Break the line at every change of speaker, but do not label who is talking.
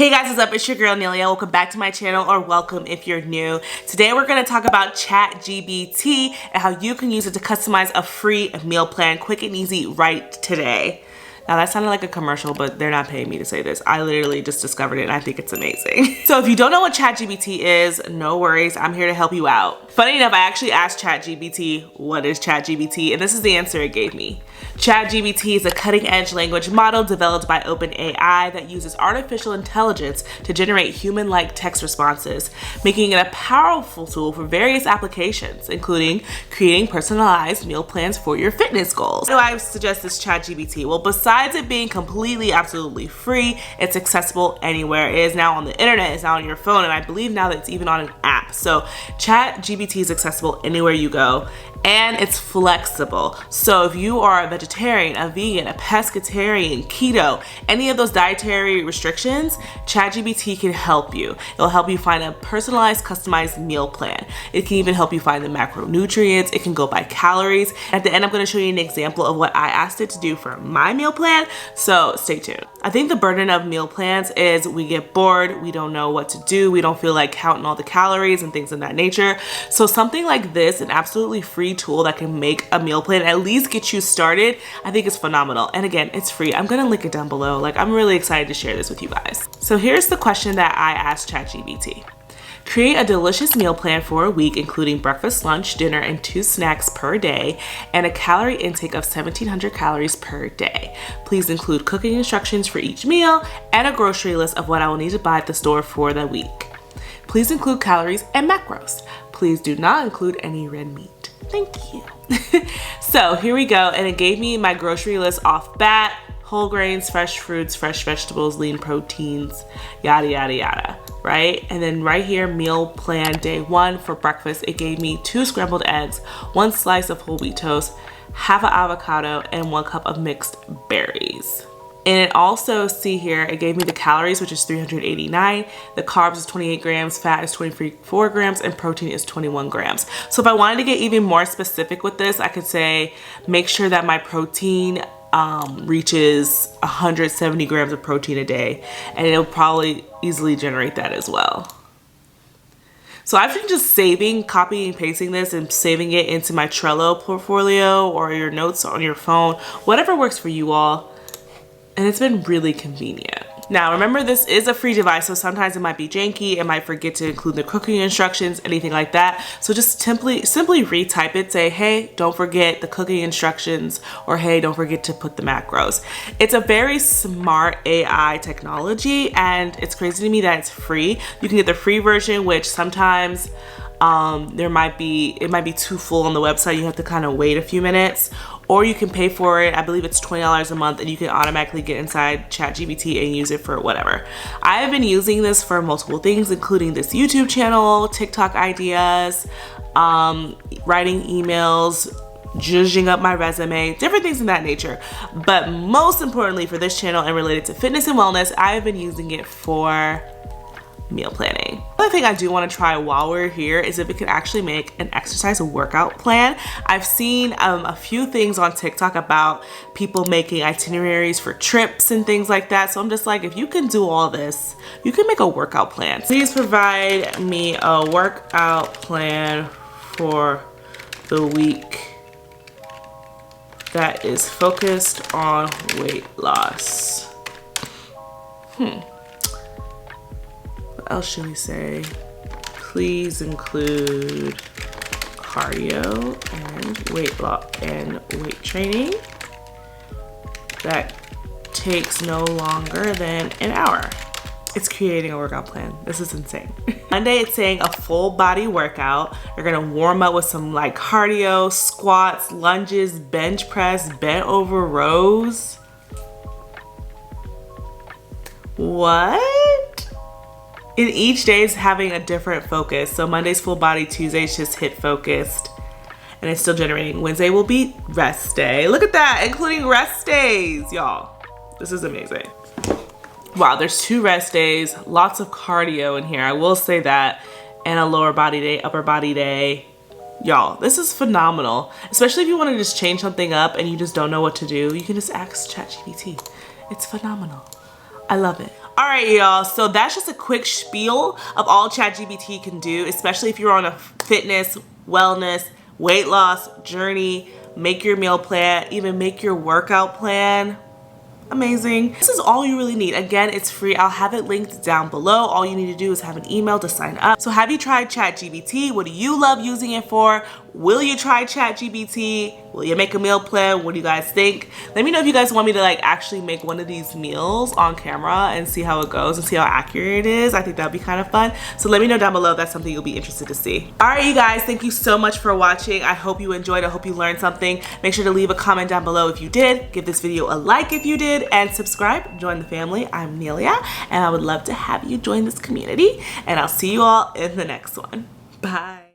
Hey guys, what's up? It's your girl Nelia. Welcome back to my channel, or welcome if you're new. Today we're going to talk about Chat GPT and how you can use it to customize a free meal plan quick and easy right today. Now that sounded like a commercial, but they're not paying me to say this. I literally just discovered it and I think it's amazing. So if you don't know what Chat GPT is, no worries, I'm here to help you out. Funny enough, I actually asked Chat GPT, what is Chat GPT? And this is the answer it gave me. Chat GPT is a cutting-edge language model developed by OpenAI that uses artificial intelligence to generate human-like text responses, making it a powerful tool for various applications, including creating personalized meal plans for your fitness goals. So I suggest this Chat GPT. Well, besides it being completely, absolutely free, it's accessible anywhere. It is now on the internet, it's now on your phone, and I believe now that it's even on an app. So Chat GPT is accessible anywhere you go, and it's flexible. So if you are a vegetarian, a vegan, a pescatarian, keto, any of those dietary restrictions, ChatGPT can help you. It'll help you find a personalized, customized meal plan. It can even help you find the macronutrients. It can go by calories. At the end, I'm gonna show you an example of what I asked it to do for my meal plan, so stay tuned. I think the burden of meal plans is we get bored, we don't know what to do, we don't feel like counting all the calories and things of that nature. So something like this, an absolutely free tool that can make a meal plan, at least get you started, I think is phenomenal. And again, it's free. I'm gonna link it down below. Like, I'm really excited to share this with you guys. So here's the question that I asked ChatGPT. Create a delicious meal plan for a week, including breakfast, lunch, dinner, and 2 snacks per day, and a calorie intake of 1,700 calories per day. Please include cooking instructions for each meal and a grocery list of what I will need to buy at the store for the week. Please include calories and macros. Please do not include any red meat. Thank you. So here we go, and it gave me my grocery list off bat: whole grains, fresh fruits, fresh vegetables, lean proteins, yada, yada, yada, right? And then right here, meal plan day 1 for breakfast, it gave me 2 scrambled eggs, 1 slice of whole wheat toast, half an avocado, and 1 cup of mixed berries. And it also, see here, it gave me the calories, which is 389, the carbs is 28 grams, fat is 24 grams, and protein is 21 grams. So if I wanted to get even more specific with this, I could say, make sure that my protein reaches 170 grams of protein a day, and it'll probably easily generate that as well. So I've been just copying and pasting this and saving it into my Trello portfolio or your notes on your phone, whatever works for you all. And it's been really convenient. Now remember, this is a free device, so sometimes it might be janky, it might forget to include the cooking instructions, anything like that. So just simply retype it, say, hey, don't forget the cooking instructions, or hey, don't forget to put the macros. It's a very smart AI technology, and it's crazy to me that it's free. You can get the free version, which sometimes it might be too full on the website. You have to kind of wait a few minutes, or you can pay for it. I believe it's $20 a month, and you can automatically get inside ChatGPT and use it for whatever. I have been using this for multiple things, including this YouTube channel, TikTok ideas, writing emails, zhuzhing up my resume, different things of that nature. But most importantly for this channel and related to fitness and wellness, I have been using it for meal planning. Another thing I do want to try while we're here is if it can actually make an exercise workout plan. I've seen a few things on TikTok about people making itineraries for trips and things like that. So I'm just like, if you can do all this, you can make a workout plan. Please provide me a workout plan for the week that is focused on weight loss. What else should we say? Please include cardio and weight loss and weight training that takes no longer than an hour. It's creating a workout plan. This is insane. Monday, it's saying a full body workout. You're gonna warm up with some like cardio, squats, lunges, bench press, bent over rows. What? And each day is having a different focus. So Monday's full body, Tuesday's just HIIT focused, and it's still generating. Wednesday will be rest day. Look at that, including rest days, y'all. This is amazing. Wow, there's 2 rest days, lots of cardio in here, I will say that, and a lower body day, upper body day. Y'all, this is phenomenal. Especially if you want to just change something up and you just don't know what to do, you can just ask ChatGPT. It's phenomenal. I love it. All right, y'all, so that's just a quick spiel of all ChatGPT can do, especially if you're on a fitness, wellness, weight loss journey. Make your meal plan, even make your workout plan. Amazing. This is all you really need. Again, it's free. I'll have it linked down below. All you need to do is have an email to sign up. So have you tried ChatGPT? What do you love using it for? Will you try ChatGPT? Will you make a meal plan? What do you guys think? Let me know if you guys want me to like actually make one of these meals on camera and see how it goes and see how accurate it is. I think that'd be kind of fun. So let me know down below if that's something you'll be interested to see. All right, you guys, thank you so much for watching. I hope you enjoyed. I hope you learned something. Make sure to leave a comment down below if you did. Give this video a like if you did, and subscribe. Join the family. I'm Nelia, and I would love to have you join this community. And I'll see you all in the next one. Bye.